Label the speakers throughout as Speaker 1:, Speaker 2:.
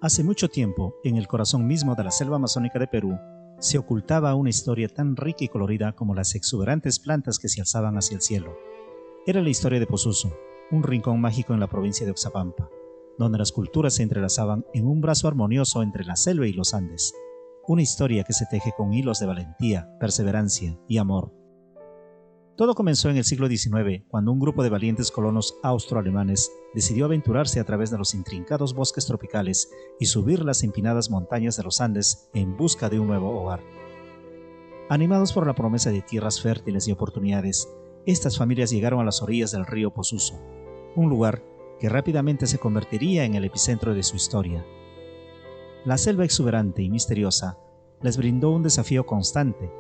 Speaker 1: Hace mucho tiempo, en el corazón mismo de la selva amazónica de Perú, se ocultaba una historia tan rica y colorida como las exuberantes plantas que se alzaban hacia el cielo. Era la historia de Posuso, un rincón mágico en la provincia de Oxapampa, donde las culturas se entrelazaban en un brazo armonioso entre la selva y los Andes. Una historia que se teje con hilos de valentía, perseverancia y amor. Todo comenzó en el siglo XIX, cuando un grupo de valientes colonos austroalemanes decidió aventurarse a través de los intrincados bosques tropicales y subir las empinadas montañas de los Andes en busca de un nuevo hogar. Animados por la promesa de tierras fértiles y oportunidades, estas familias llegaron a las orillas del río Posuso, un lugar que rápidamente se convertiría en el epicentro de su historia. La selva exuberante y misteriosa les brindó un desafío constante,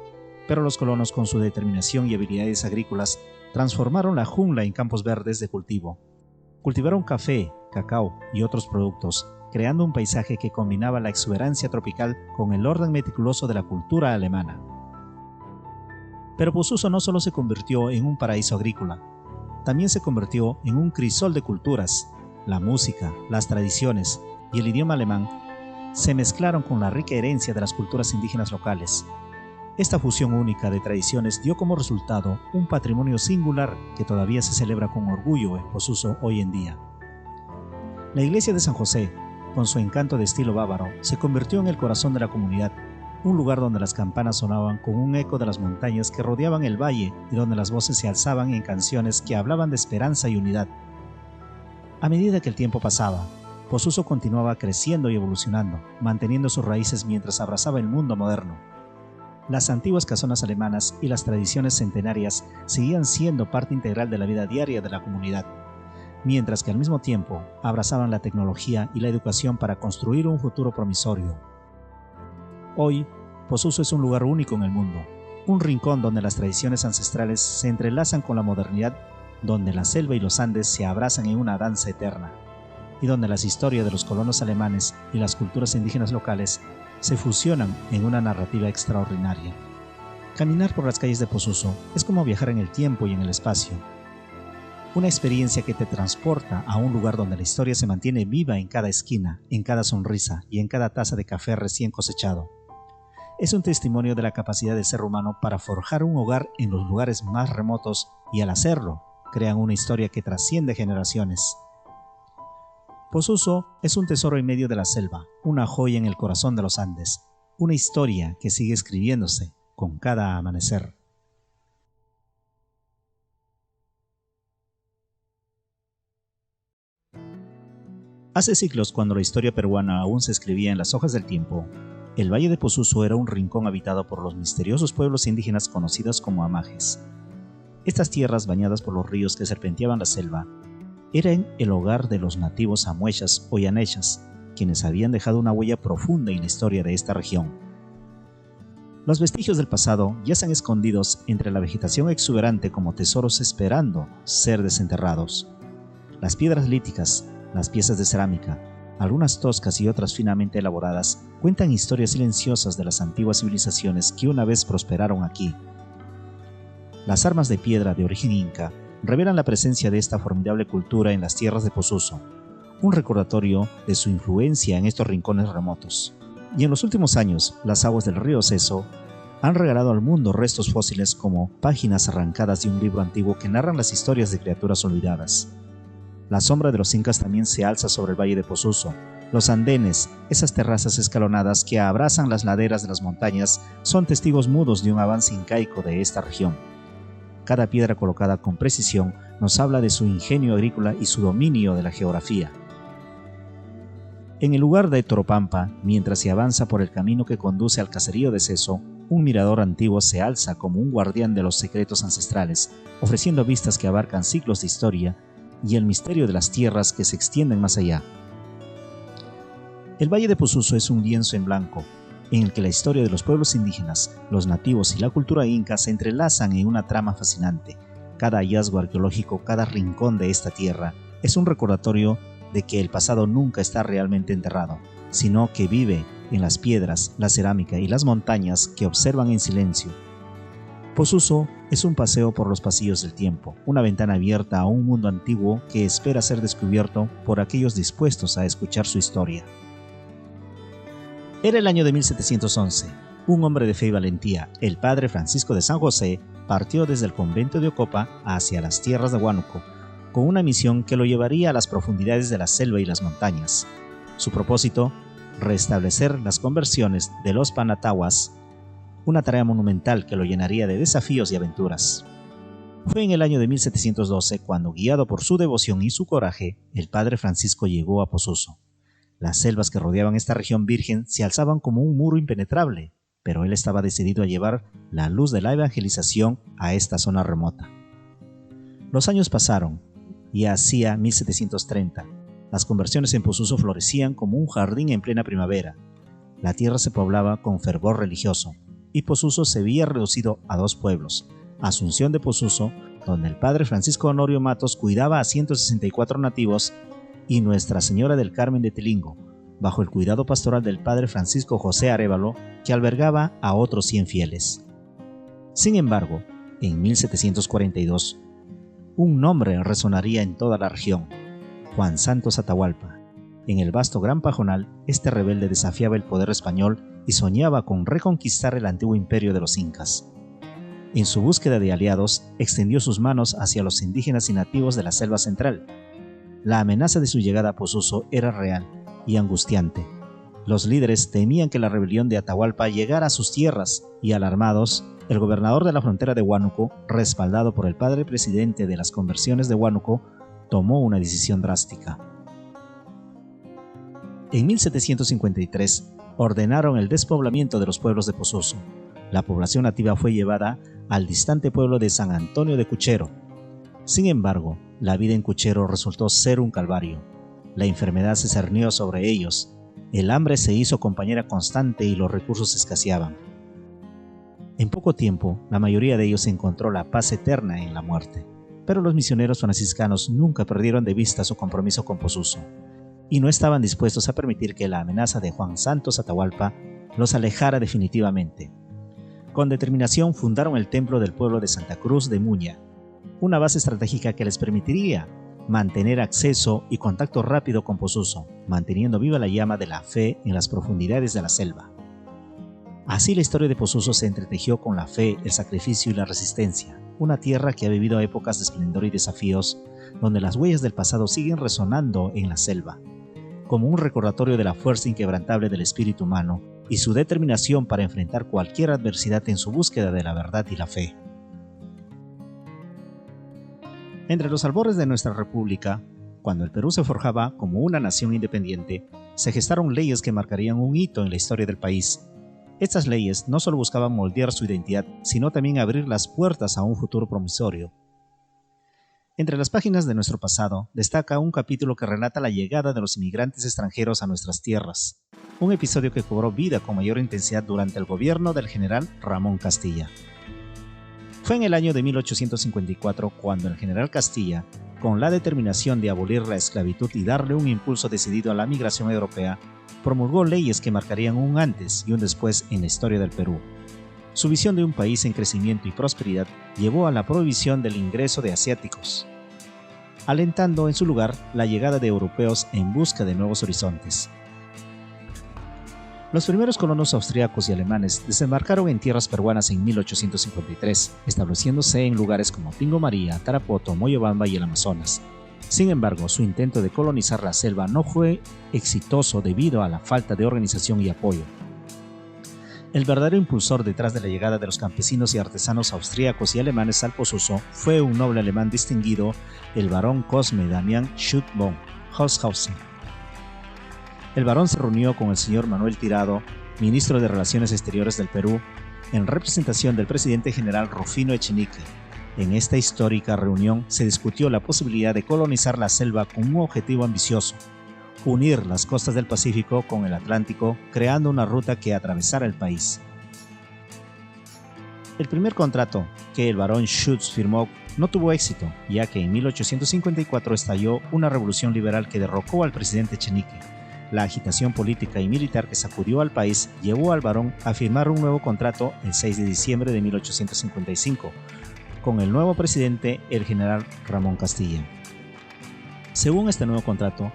Speaker 1: pero los colonos, con su determinación y habilidades agrícolas, transformaron la jungla en campos verdes de cultivo. Cultivaron café, cacao y otros productos, creando un paisaje que combinaba la exuberancia tropical con el orden meticuloso de la cultura alemana. Pero Posuso no solo se convirtió en un paraíso agrícola, también se convirtió en un crisol de culturas. La música, las tradiciones y el idioma alemán se mezclaron con la rica herencia de las culturas indígenas locales. Esta fusión única de tradiciones dio como resultado un patrimonio singular que todavía se celebra con orgullo en Posuso hoy en día. La iglesia de San José, con su encanto de estilo bávaro, se convirtió en el corazón de la comunidad, un lugar donde las campanas sonaban con un eco de las montañas que rodeaban el valle y donde las voces se alzaban en canciones que hablaban de esperanza y unidad. A medida que el tiempo pasaba, Posuso continuaba creciendo y evolucionando, manteniendo sus raíces mientras abrazaba el mundo moderno. Las antiguas casonas alemanas y las tradiciones centenarias seguían siendo parte integral de la vida diaria de la comunidad, mientras que al mismo tiempo abrazaban la tecnología y la educación para construir un futuro promisorio. Hoy, Posuso es un lugar único en el mundo, un rincón donde las tradiciones ancestrales se entrelazan con la modernidad, donde la selva y los Andes se abrazan en una danza eterna, y donde las historias de los colonos alemanes y las culturas indígenas locales se fusionan en una narrativa extraordinaria. Caminar por las calles de Posuso es como viajar en el tiempo y en el espacio. Una experiencia que te transporta a un lugar donde la historia se mantiene viva en cada esquina, en cada sonrisa y en cada taza de café recién cosechado. Es un testimonio de la capacidad del ser humano para forjar un hogar en los lugares más remotos y al hacerlo, crean una historia que trasciende generaciones. Posuso es un tesoro en medio de la selva, una joya en el corazón de los Andes, una historia que sigue escribiéndose con cada amanecer. Hace siglos, cuando la historia peruana aún se escribía en las hojas del tiempo, el Valle de Posuso era un rincón habitado por los misteriosos pueblos indígenas conocidos como amajes. Estas tierras, bañadas por los ríos que serpenteaban la selva, eran el hogar de los nativos amuechas o yanechas, quienes habían dejado una huella profunda en la historia de esta región. Los vestigios del pasado yacen escondidos entre la vegetación exuberante como tesoros esperando ser desenterrados. Las piedras líticas, las piezas de cerámica, algunas toscas y otras finamente elaboradas, cuentan historias silenciosas de las antiguas civilizaciones que una vez prosperaron aquí. Las armas de piedra de origen inca revelan la presencia de esta formidable cultura en las tierras de Posuso, un recordatorio de su influencia en estos rincones remotos. Y en los últimos años, las aguas del río Seso han regalado al mundo restos fósiles como páginas arrancadas de un libro antiguo que narran las historias de criaturas olvidadas. La sombra de los incas también se alza sobre el valle de Posuso. Los andenes, esas terrazas escalonadas que abrazan las laderas de las montañas, son testigos mudos de un avance incaico de esta región. Cada piedra colocada con precisión nos habla de su ingenio agrícola y su dominio de la geografía. En el lugar de Toropampa, mientras se avanza por el camino que conduce al caserío de Seso, un mirador antiguo se alza como un guardián de los secretos ancestrales, ofreciendo vistas que abarcan siglos de historia y el misterio de las tierras que se extienden más allá. El Valle de Posuso es un lienzo en blanco, en el que la historia de los pueblos indígenas, los nativos y la cultura inca se entrelazan en una trama fascinante. Cada hallazgo arqueológico, cada rincón de esta tierra, es un recordatorio de que el pasado nunca está realmente enterrado, sino que vive en las piedras, la cerámica y las montañas que observan en silencio. Posuso es un paseo por los pasillos del tiempo, una ventana abierta a un mundo antiguo que espera ser descubierto por aquellos dispuestos a escuchar su historia. Era el año de 1711. Un hombre de fe y valentía, el padre Francisco de San José, partió desde el convento de Ocopa hacia las tierras de Huánuco, con una misión que lo llevaría a las profundidades de la selva y las montañas. Su propósito, restablecer las conversiones de los Panatahuas, una tarea monumental que lo llenaría de desafíos y aventuras. Fue en el año de 1712 cuando, guiado por su devoción y su coraje, el padre Francisco llegó a Posuso. Las selvas que rodeaban esta región virgen se alzaban como un muro impenetrable, pero él estaba decidido a llevar la luz de la evangelización a esta zona remota. Los años pasaron y hacia 1730, las conversiones en Posuso florecían como un jardín en plena primavera. La tierra se poblaba con fervor religioso y Posuso se veía reducido a 2 pueblos: Asunción de Posuso, donde el padre Francisco Honorio Matos cuidaba a 164 nativos, y Nuestra Señora del Carmen de Tilingo, bajo el cuidado pastoral del padre Francisco José Arévalo, que albergaba a otros 100 fieles. Sin embargo, en 1742, un nombre resonaría en toda la región: Juan Santos Atahualpa. En el vasto Gran Pajonal, este rebelde desafiaba el poder español y soñaba con reconquistar el antiguo imperio de los incas. En su búsqueda de aliados, extendió sus manos hacia los indígenas y nativos de la selva central. La amenaza de su llegada a Posuso era real y angustiante. Los líderes temían que la rebelión de Atahualpa llegara a sus tierras y, alarmados, el gobernador de la frontera de Huánuco, respaldado por el padre presidente de las conversiones de Huánuco, tomó una decisión drástica. En 1753 ordenaron el despoblamiento de los pueblos de Posuso. La población nativa fue llevada al distante pueblo de San Antonio de Cuchero. Sin embargo, la vida en Cuchero resultó ser un calvario. La enfermedad se cernió sobre ellos, el hambre se hizo compañera constante y los recursos escaseaban. En poco tiempo, la mayoría de ellos encontró la paz eterna en la muerte, pero los misioneros franciscanos nunca perdieron de vista su compromiso con Posuso, y no estaban dispuestos a permitir que la amenaza de Juan Santos Atahualpa los alejara definitivamente. Con determinación fundaron el templo del pueblo de Santa Cruz de Muña, una base estratégica que les permitiría mantener acceso y contacto rápido con Posuso, manteniendo viva la llama de la fe en las profundidades de la selva. Así la historia de Posuso se entretejió con la fe, el sacrificio y la resistencia, una tierra que ha vivido épocas de esplendor y desafíos, donde las huellas del pasado siguen resonando en la selva, como un recordatorio de la fuerza inquebrantable del espíritu humano y su determinación para enfrentar cualquier adversidad en su búsqueda de la verdad y la fe. Entre los albores de nuestra república, cuando el Perú se forjaba como una nación independiente, se gestaron leyes que marcarían un hito en la historia del país. Estas leyes no solo buscaban moldear su identidad, sino también abrir las puertas a un futuro promisorio. Entre las páginas de nuestro pasado destaca un capítulo que relata la llegada de los inmigrantes extranjeros a nuestras tierras, un episodio que cobró vida con mayor intensidad durante el gobierno del general Ramón Castilla. Fue en el año de 1854 cuando el general Castilla, con la determinación de abolir la esclavitud y darle un impulso decidido a la migración europea, promulgó leyes que marcarían un antes y un después en la historia del Perú. Su visión de un país en crecimiento y prosperidad llevó a la prohibición del ingreso de asiáticos, alentando en su lugar la llegada de europeos en busca de nuevos horizontes. Los primeros colonos austríacos y alemanes desembarcaron en tierras peruanas en 1853, estableciéndose en lugares como Tingo María, Tarapoto, Moyobamba y el Amazonas. Sin embargo, su intento de colonizar la selva no fue exitoso debido a la falta de organización y apoyo. El verdadero impulsor detrás de la llegada de los campesinos y artesanos austríacos y alemanes al Posuso fue un noble alemán distinguido, el barón Cosme Damian Schut von Holzhausen. El barón se reunió con el señor Manuel Tirado, ministro de Relaciones Exteriores del Perú, en representación del presidente general Rufino Echenique. En esta histórica reunión se discutió la posibilidad de colonizar la selva con un objetivo ambicioso: unir las costas del Pacífico con el Atlántico, creando una ruta que atravesara el país. El primer contrato que el barón Schutz firmó no tuvo éxito, ya que en 1854 estalló una revolución liberal que derrocó al presidente Echenique. La agitación política y militar que sacudió al país llevó al barón a firmar un nuevo contrato el 6 de diciembre de 1855, con el nuevo presidente, el general Ramón Castilla. Según este nuevo contrato,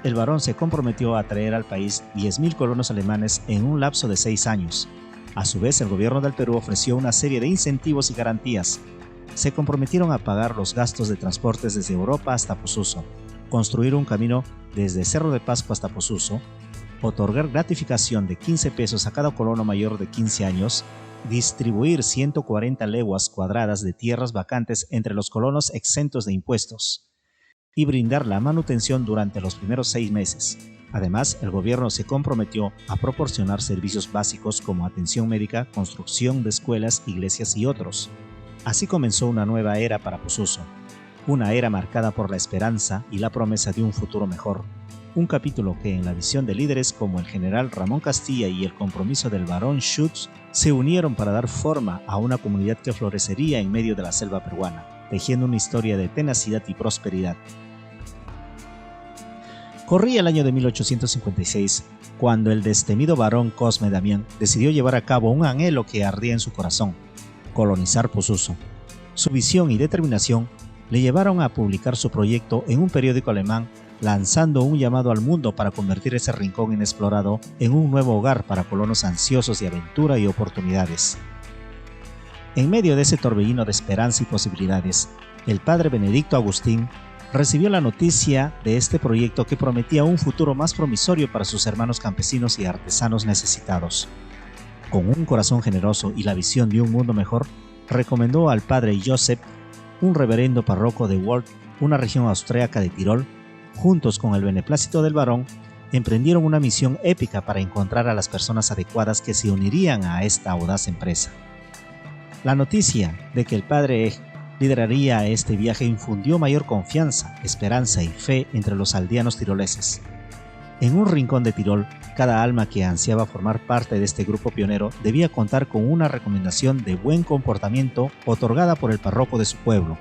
Speaker 1: el barón se comprometió a traer al país 10.000 colonos alemanes en un lapso de 6 años. A su vez, el gobierno del Perú ofreció una serie de incentivos y garantías. Se comprometieron a pagar los gastos de transportes desde Europa hasta Posuso, construir un camino desde Cerro de Pasco hasta Posuso, otorgar gratificación de 15 pesos a cada colono mayor de 15 años, distribuir 140 leguas cuadradas de tierras vacantes entre los colonos exentos de impuestos y brindar la manutención durante los primeros 6 meses. Además, el gobierno se comprometió a proporcionar servicios básicos como atención médica, construcción de escuelas, iglesias y otros. Así comenzó una nueva era para Posuso, una era marcada por la esperanza y la promesa de un futuro mejor. Un capítulo que, en la visión de líderes como el general Ramón Castilla y el compromiso del barón Schutz, se unieron para dar forma a una comunidad que florecería en medio de la selva peruana, tejiendo una historia de tenacidad y prosperidad. Corría el año de 1856, cuando el destemido barón Cosme Damián decidió llevar a cabo un anhelo que ardía en su corazón: colonizar Posuso. Su visión y determinación le llevaron a publicar su proyecto en un periódico alemán, lanzando un llamado al mundo para convertir ese rincón inexplorado en un nuevo hogar para colonos ansiosos de aventura y oportunidades. En medio de ese torbellino de esperanza y posibilidades, el padre Benedicto Agustín recibió la noticia de este proyecto que prometía un futuro más promisorio para sus hermanos campesinos y artesanos necesitados. Con un corazón generoso y la visión de un mundo mejor, recomendó al padre Joseph, un reverendo párroco de Wald, una región austríaca de Tirol. Juntos con el beneplácito del barón, emprendieron una misión épica para encontrar a las personas adecuadas que se unirían a esta audaz empresa. La noticia de que el padre lideraría este viaje infundió mayor confianza, esperanza y fe entre los aldeanos tiroleses. En un rincón de Tirol, cada alma que ansiaba formar parte de este grupo pionero debía contar con una recomendación de buen comportamiento otorgada por el párroco de su pueblo.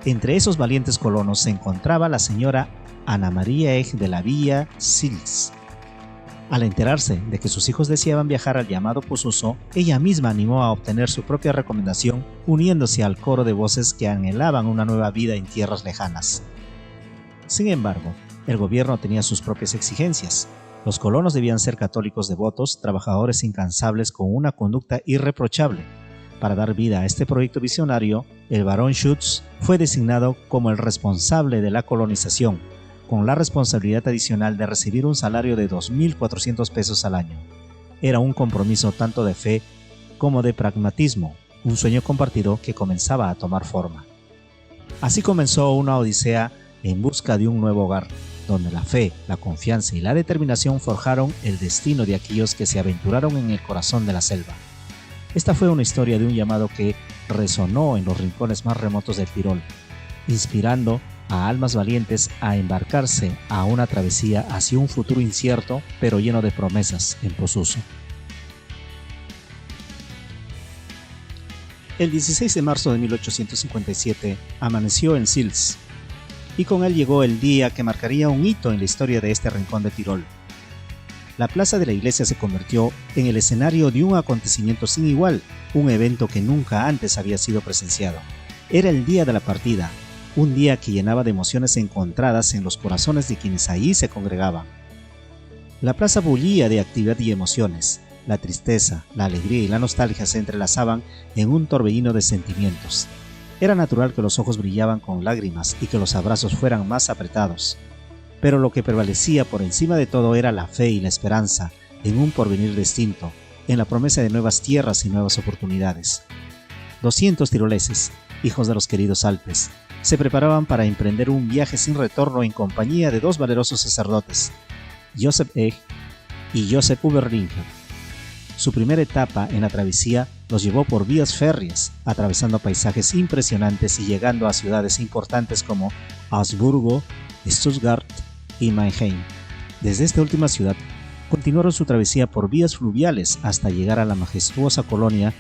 Speaker 1: Entre esos valientes colonos se encontraba la señora Ana María Egg de la Villa Sils. Al enterarse de que sus hijos deseaban viajar al llamado Posuso, ella misma animó a obtener su propia recomendación, uniéndose al coro de voces que anhelaban una nueva vida en tierras lejanas. Sin embargo, el gobierno tenía sus propias exigencias. Los colonos debían ser católicos devotos, trabajadores incansables con una conducta irreprochable. Para dar vida a este proyecto visionario, el barón Schutz fue designado como el responsable de la colonización, con la responsabilidad adicional de recibir un salario de 2.400 pesos al año. Era un compromiso tanto de fe como de pragmatismo, un sueño compartido que comenzaba a tomar forma. Así comenzó una odisea en busca de un nuevo hogar, donde la fe, la confianza y la determinación forjaron el destino de aquellos que se aventuraron en el corazón de la selva. Esta fue una historia de un llamado que resonó en los rincones más remotos del Tirol, inspirando a almas valientes a embarcarse a una travesía hacia un futuro incierto pero lleno de promesas en Posuso. El 16 de marzo de 1857 amaneció en Sils, y con él llegó el día que marcaría un hito en la historia de este rincón de Tirol. La plaza de la iglesia se convirtió en el escenario de un acontecimiento sin igual, un evento que nunca antes había sido presenciado. Era el día de la partida, un día que llenaba de emociones encontradas en los corazones de quienes allí se congregaban. La plaza bullía de actividad y emociones. La tristeza, la alegría y la nostalgia se entrelazaban en un torbellino de sentimientos. Era natural que los ojos brillaban con lágrimas y que los abrazos fueran más apretados. Pero lo que prevalecía por encima de todo era la fe y la esperanza en un porvenir distinto, en la promesa de nuevas tierras y nuevas oportunidades. 200 tiroleses, hijos de los queridos Alpes, se preparaban para emprender un viaje sin retorno en compañía de dos valerosos sacerdotes, Joseph Egg y Joseph Uberlinger. Su primera etapa en la travesía los llevó por vías férreas, atravesando paisajes impresionantes y llegando a ciudades importantes como Augsburgo, Stuttgart y Mannheim. Desde esta última ciudad, continuaron su travesía por vías fluviales hasta llegar a la majestuosa Colonia,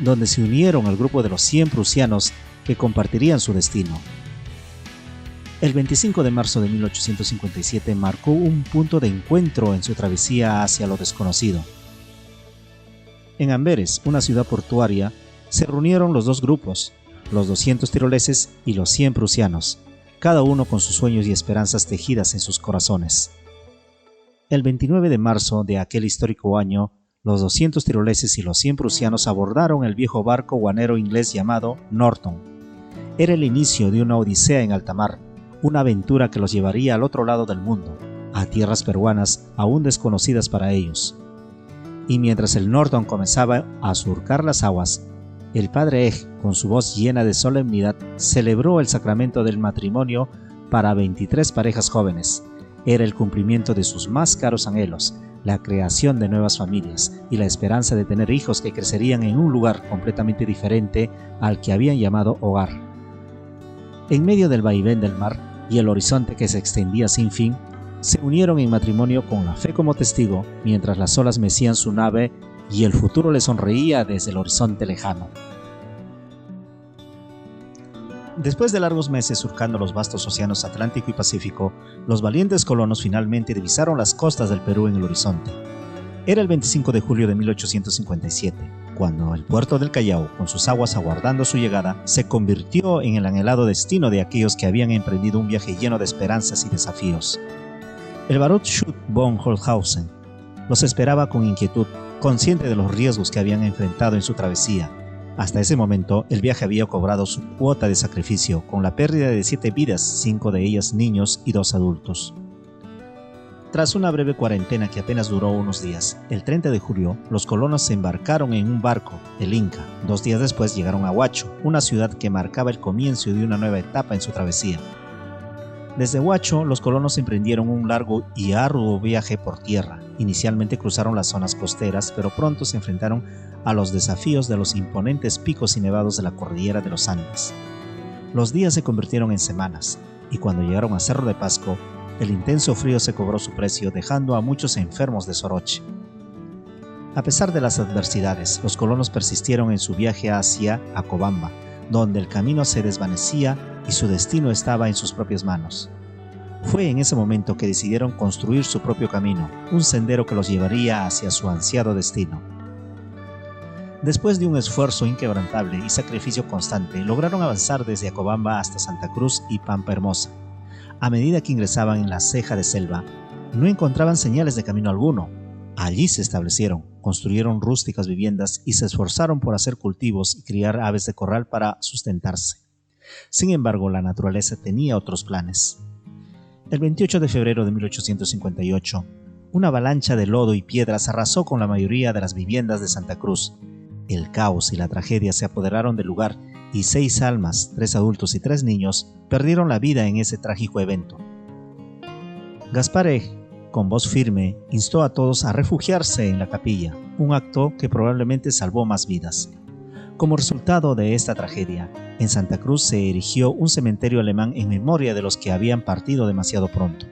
Speaker 1: donde se unieron al grupo de los 100 prusianos que compartirían su destino. El 25 de marzo de 1857 marcó un punto de encuentro en su travesía hacia lo desconocido. En Amberes, una ciudad portuaria, se reunieron los dos grupos, los 200 tiroleses y los 100 prusianos. cada uno con sus sueños y esperanzas tejidas en sus corazones. El 29 de marzo de aquel histórico año, los 200 tiroleses y los 100 prusianos abordaron el viejo barco guanero inglés llamado Norton. Era el inicio de una odisea en alta mar, una aventura que los llevaría al otro lado del mundo, a tierras peruanas aún desconocidas para ellos. Y mientras el Norton comenzaba a surcar las aguas, el padre Egg, con su voz llena de solemnidad, celebró el sacramento del matrimonio para 23 parejas jóvenes. Era el cumplimiento de sus más caros anhelos, la creación de nuevas familias y la esperanza de tener hijos que crecerían en un lugar completamente diferente al que habían llamado hogar. En medio del vaivén del mar y el horizonte que se extendía sin fin, se unieron en matrimonio con la fe como testigo, mientras las olas mecían su nave y el futuro le sonreía desde el horizonte lejano. Después de largos meses surcando los vastos océanos Atlántico y Pacífico, los valientes colonos finalmente divisaron las costas del Perú en el horizonte. Era el 25 de julio de 1857, cuando el puerto del Callao, con sus aguas aguardando su llegada, se convirtió en el anhelado destino de aquellos que habían emprendido un viaje lleno de esperanzas y desafíos. El barón Schut von Holthausen los esperaba con inquietud, consciente de los riesgos que habían enfrentado en su travesía. Hasta ese momento, el viaje había cobrado su cuota de sacrificio, con la pérdida de 7 vidas, 5 de ellas niños y 2 adultos. Tras una breve cuarentena que apenas duró unos días, el 30 de julio, los colonos se embarcaron en un barco, el Inca. 2 días después llegaron a Huacho, una ciudad que marcaba el comienzo de una nueva etapa en su travesía. Desde Huacho, los colonos emprendieron un largo y arduo viaje por tierra. Inicialmente cruzaron las zonas costeras, pero pronto se enfrentaron a los desafíos de los imponentes picos y nevados de la cordillera de los Andes. Los días se convirtieron en semanas, y cuando llegaron a Cerro de Pasco, el intenso frío se cobró su precio, dejando a muchos enfermos de soroche. A pesar de las adversidades, los colonos persistieron en su viaje hacia Acobamba, donde el camino se desvanecía y su destino estaba en sus propias manos. Fue en ese momento que decidieron construir su propio camino, un sendero que los llevaría hacia su ansiado destino. Después de un esfuerzo inquebrantable y sacrificio constante, lograron avanzar desde Acobamba hasta Santa Cruz y Pampa Hermosa. A medida que ingresaban en la ceja de selva, no encontraban señales de camino alguno. Allí se establecieron, construyeron rústicas viviendas y se esforzaron por hacer cultivos y criar aves de corral para sustentarse. Sin embargo, la naturaleza tenía otros planes. El 28 de febrero de 1858, una avalancha de lodo y piedras arrasó con la mayoría de las viviendas de Santa Cruz. El caos y la tragedia se apoderaron del lugar y 6 almas, 3 adultos y 3 niños, perdieron la vida en ese trágico evento. Gaspar Egg, con voz firme, instó a todos a refugiarse en la capilla, un acto que probablemente salvó más vidas. Como resultado de esta tragedia, en Santa Cruz se erigió un cementerio alemán en memoria de los que habían partido demasiado pronto.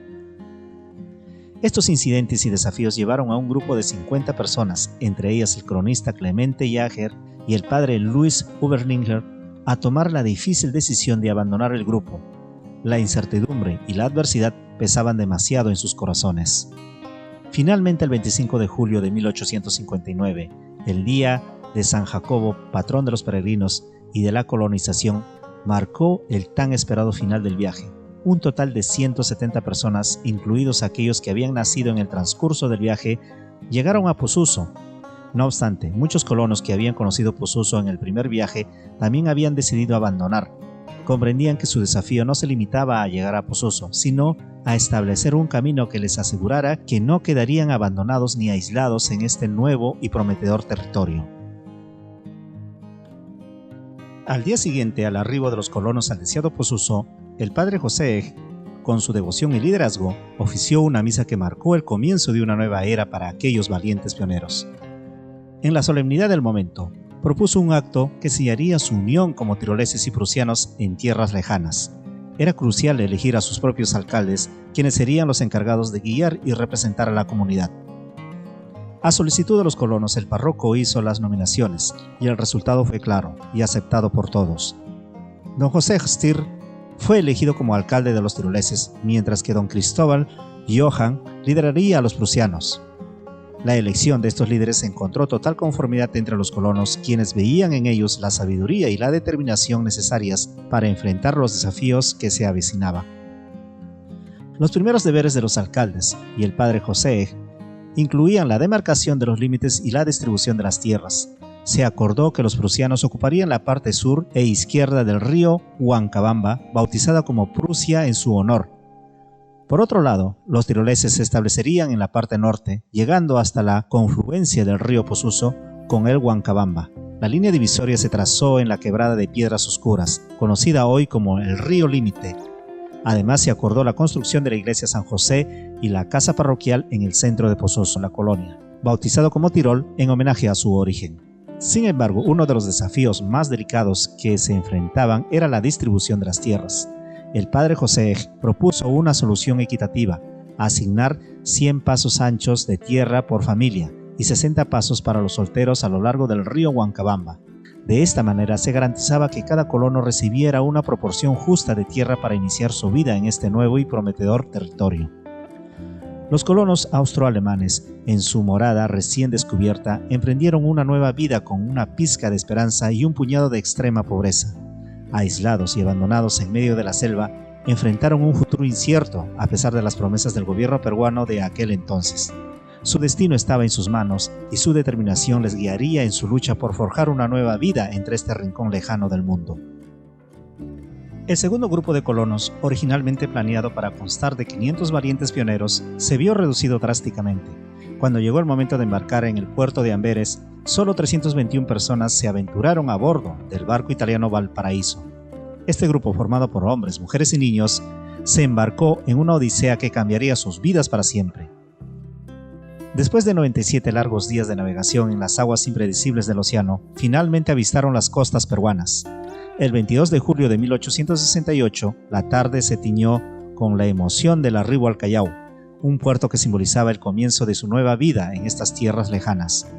Speaker 1: Estos incidentes y desafíos llevaron a un grupo de 50 personas, entre ellas el cronista Clemente Jaeger y el padre Louis Oberlinger, a tomar la difícil decisión de abandonar el grupo. La incertidumbre y la adversidad pesaban demasiado en sus corazones. Finalmente, el 25 de julio de 1859, el día de San Jacobo, patrón de los peregrinos y de la colonización, marcó el tan esperado final del viaje. Un total de 170 personas, incluidos aquellos que habían nacido en el transcurso del viaje, llegaron a Posuso. No obstante, muchos colonos que habían conocido Posuso en el primer viaje también habían decidido abandonar. Comprendían que su desafío no se limitaba a llegar a Posuso, sino a establecer un camino que les asegurara que no quedarían abandonados ni aislados en este nuevo y prometedor territorio. Al día siguiente al arribo de los colonos al deseado Posuso, el padre José Egg, con su devoción y liderazgo, ofició una misa que marcó el comienzo de una nueva era para aquellos valientes pioneros. En la solemnidad del momento, propuso un acto que sellaría su unión como tiroleses y prusianos en tierras lejanas. Era crucial elegir a sus propios alcaldes, quienes serían los encargados de guiar y representar a la comunidad. A solicitud de los colonos, el párroco hizo las nominaciones y el resultado fue claro y aceptado por todos. Don José Stier fue elegido como alcalde de los tiroleses, mientras que don Cristóbal Johann lideraría a los prusianos. La elección de estos líderes encontró total conformidad entre los colonos, quienes veían en ellos la sabiduría y la determinación necesarias para enfrentar los desafíos que se avecinaban. Los primeros deberes de los alcaldes y el padre José incluían la demarcación de los límites y la distribución de las tierras. Se acordó que los prusianos ocuparían la parte sur e izquierda del río Huancabamba, bautizada como Prusia en su honor. Por otro lado, los tiroleses se establecerían en la parte norte, llegando hasta la confluencia del río Posuso con el Huancabamba. La línea divisoria se trazó en la quebrada de Piedras Oscuras, conocida hoy como el Río Límite. Además, se acordó la construcción de la iglesia San José y la casa parroquial en el centro de Posuso, la colonia, bautizado como Tirol en homenaje a su origen. Sin embargo, uno de los desafíos más delicados que se enfrentaban era la distribución de las tierras. El padre José propuso una solución equitativa: asignar 100 pasos anchos de tierra por familia y 60 pasos para los solteros a lo largo del río Huancabamba. De esta manera se garantizaba que cada colono recibiera una proporción justa de tierra para iniciar su vida en este nuevo y prometedor territorio. Los colonos austroalemanes, en su morada recién descubierta, emprendieron una nueva vida con una pizca de esperanza y un puñado de extrema pobreza. Aislados y abandonados en medio de la selva, enfrentaron un futuro incierto a pesar de las promesas del gobierno peruano de aquel entonces. Su destino estaba en sus manos y su determinación les guiaría en su lucha por forjar una nueva vida entre este rincón lejano del mundo. El segundo grupo de colonos, originalmente planeado para constar de 500 valientes pioneros, se vio reducido drásticamente. Cuando llegó el momento de embarcar en el puerto de Amberes, solo 321 personas se aventuraron a bordo del barco italiano Valparaíso. Este grupo, formado por hombres, mujeres y niños, se embarcó en una odisea que cambiaría sus vidas para siempre. Después de 97 largos días de navegación en las aguas impredecibles del océano, finalmente avistaron las costas peruanas. El 22 de julio de 1868, la tarde se tiñó con la emoción del arribo al Callao, un puerto que simbolizaba el comienzo de su nueva vida en estas tierras lejanas.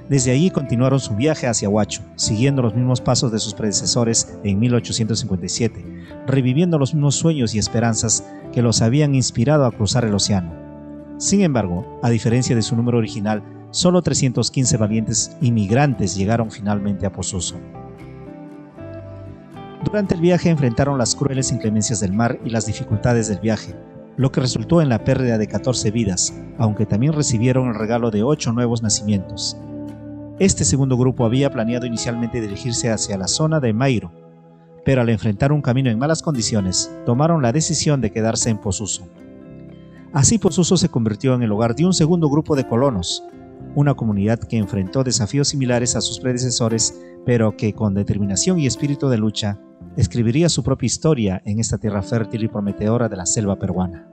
Speaker 1: Desde allí continuaron su viaje hacia Huacho, siguiendo los mismos pasos de sus predecesores en 1857, reviviendo los mismos sueños y esperanzas que los habían inspirado a cruzar el océano. Sin embargo, a diferencia de su número original, solo 315 valientes inmigrantes llegaron finalmente a Posuso. Durante el viaje enfrentaron las crueles inclemencias del mar y las dificultades del viaje, lo que resultó en la pérdida de 14 vidas, aunque también recibieron el regalo de 8 nuevos nacimientos. Este segundo grupo había planeado inicialmente dirigirse hacia la zona de Mairo, pero al enfrentar un camino en malas condiciones, tomaron la decisión de quedarse en Posuso. Así Posuso se convirtió en el hogar de un segundo grupo de colonos, una comunidad que enfrentó desafíos similares a sus predecesores, pero que con determinación y espíritu de lucha, escribiría su propia historia en esta tierra fértil y prometedora de la selva peruana.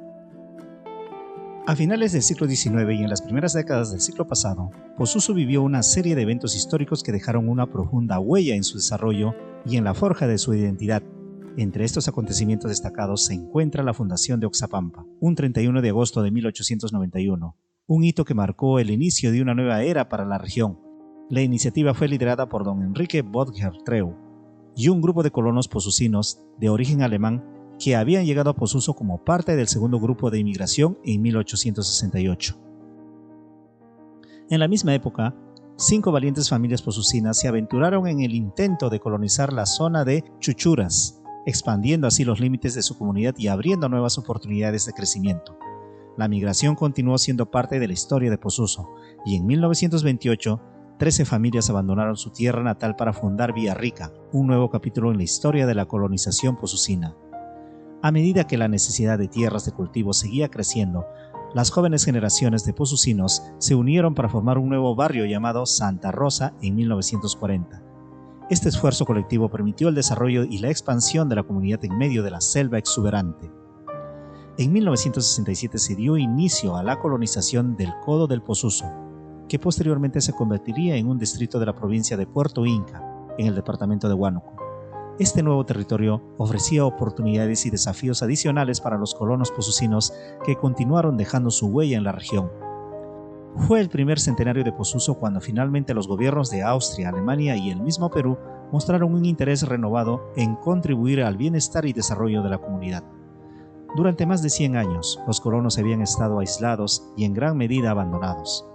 Speaker 1: A finales del siglo XIX y en las primeras décadas del siglo pasado, Posuso vivió una serie de eventos históricos que dejaron una profunda huella en su desarrollo y en la forja de su identidad. Entre estos acontecimientos destacados se encuentra la fundación de Oxapampa, un 31 de agosto de 1891, un hito que marcó el inicio de una nueva era para la región. La iniciativa fue liderada por don Enrique Bodger-Treu y un grupo de colonos posucinos de origen alemán que habían llegado a Posuso como parte del segundo grupo de inmigración en 1868. En la misma época, 5 valientes familias posucinas se aventuraron en el intento de colonizar la zona de Chuchuras, expandiendo así los límites de su comunidad y abriendo nuevas oportunidades de crecimiento. La migración continuó siendo parte de la historia de Posuso, y en 1928, 13 familias abandonaron su tierra natal para fundar Villarrica, un nuevo capítulo en la historia de la colonización posucina. A medida que la necesidad de tierras de cultivo seguía creciendo, las jóvenes generaciones de posucinos se unieron para formar un nuevo barrio llamado Santa Rosa en 1940. Este esfuerzo colectivo permitió el desarrollo y la expansión de la comunidad en medio de la selva exuberante. En 1967 se dio inicio a la colonización del Codo del Posuso, que posteriormente se convertiría en un distrito de la provincia de Puerto Inca, en el departamento de Huánuco. Este nuevo territorio ofrecía oportunidades y desafíos adicionales para los colonos posucinos que continuaron dejando su huella en la región. Fue el primer centenario de Posuso cuando finalmente los gobiernos de Austria, Alemania y el mismo Perú mostraron un interés renovado en contribuir al bienestar y desarrollo de la comunidad. Durante más de 100 años, los colonos habían estado aislados y en gran medida abandonados.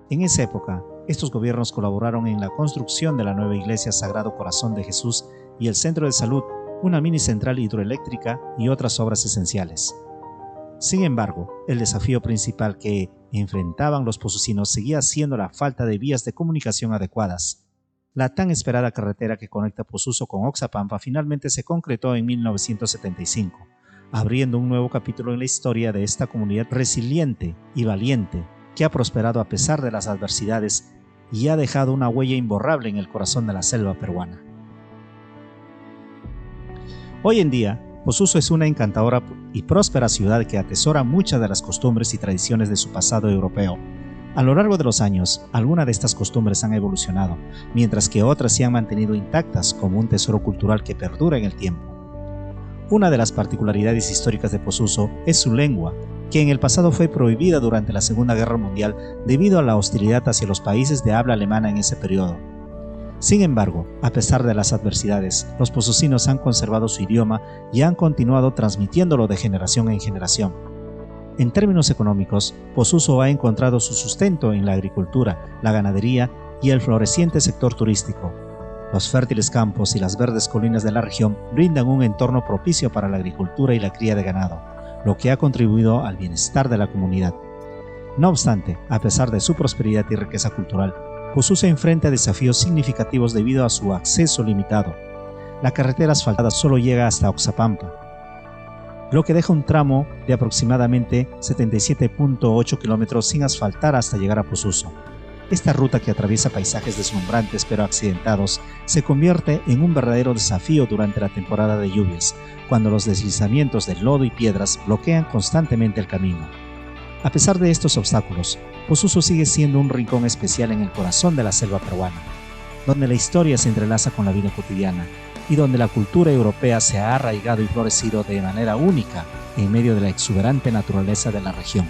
Speaker 1: En esa época, estos gobiernos colaboraron en la construcción de la nueva iglesia Sagrado Corazón de Jesús y el centro de salud, una mini central hidroeléctrica y otras obras esenciales. Sin embargo, el desafío principal que enfrentaban los posucinos seguía siendo la falta de vías de comunicación adecuadas. La tan esperada carretera que conecta Posuso con Oxapampa finalmente se concretó en 1975, abriendo un nuevo capítulo en la historia de esta comunidad resiliente y valiente que ha prosperado a pesar de las adversidades y ha dejado una huella imborrable en el corazón de la selva peruana. Hoy en día, Posuso es una encantadora y próspera ciudad que atesora muchas de las costumbres y tradiciones de su pasado europeo. A lo largo de los años, algunas de estas costumbres han evolucionado, mientras que otras se han mantenido intactas como un tesoro cultural que perdura en el tiempo. Una de las particularidades históricas de Posuso es su lengua, que en el pasado fue prohibida durante la Segunda Guerra Mundial debido a la hostilidad hacia los países de habla alemana en ese periodo. Sin embargo, a pesar de las adversidades, los posucinos han conservado su idioma y han continuado transmitiéndolo de generación en generación. En términos económicos, Posuso ha encontrado su sustento en la agricultura, la ganadería y el floreciente sector turístico. Los fértiles campos y las verdes colinas de la región brindan un entorno propicio para la agricultura y la cría de ganado, lo que ha contribuido al bienestar de la comunidad. No obstante, a pesar de su prosperidad y riqueza cultural, Posuso enfrenta desafíos significativos debido a su acceso limitado. La carretera asfaltada solo llega hasta Oxapampa, lo que deja un tramo de aproximadamente 77.8 kilómetros sin asfaltar hasta llegar a Posuso. Esta ruta, que atraviesa paisajes deslumbrantes pero accidentados, se convierte en un verdadero desafío durante la temporada de lluvias, cuando los deslizamientos de lodo y piedras bloquean constantemente el camino. A pesar de estos obstáculos, Posuso sigue siendo un rincón especial en el corazón de la selva peruana, donde la historia se entrelaza con la vida cotidiana y donde la cultura europea se ha arraigado y florecido de manera única en medio de la exuberante naturaleza de la región.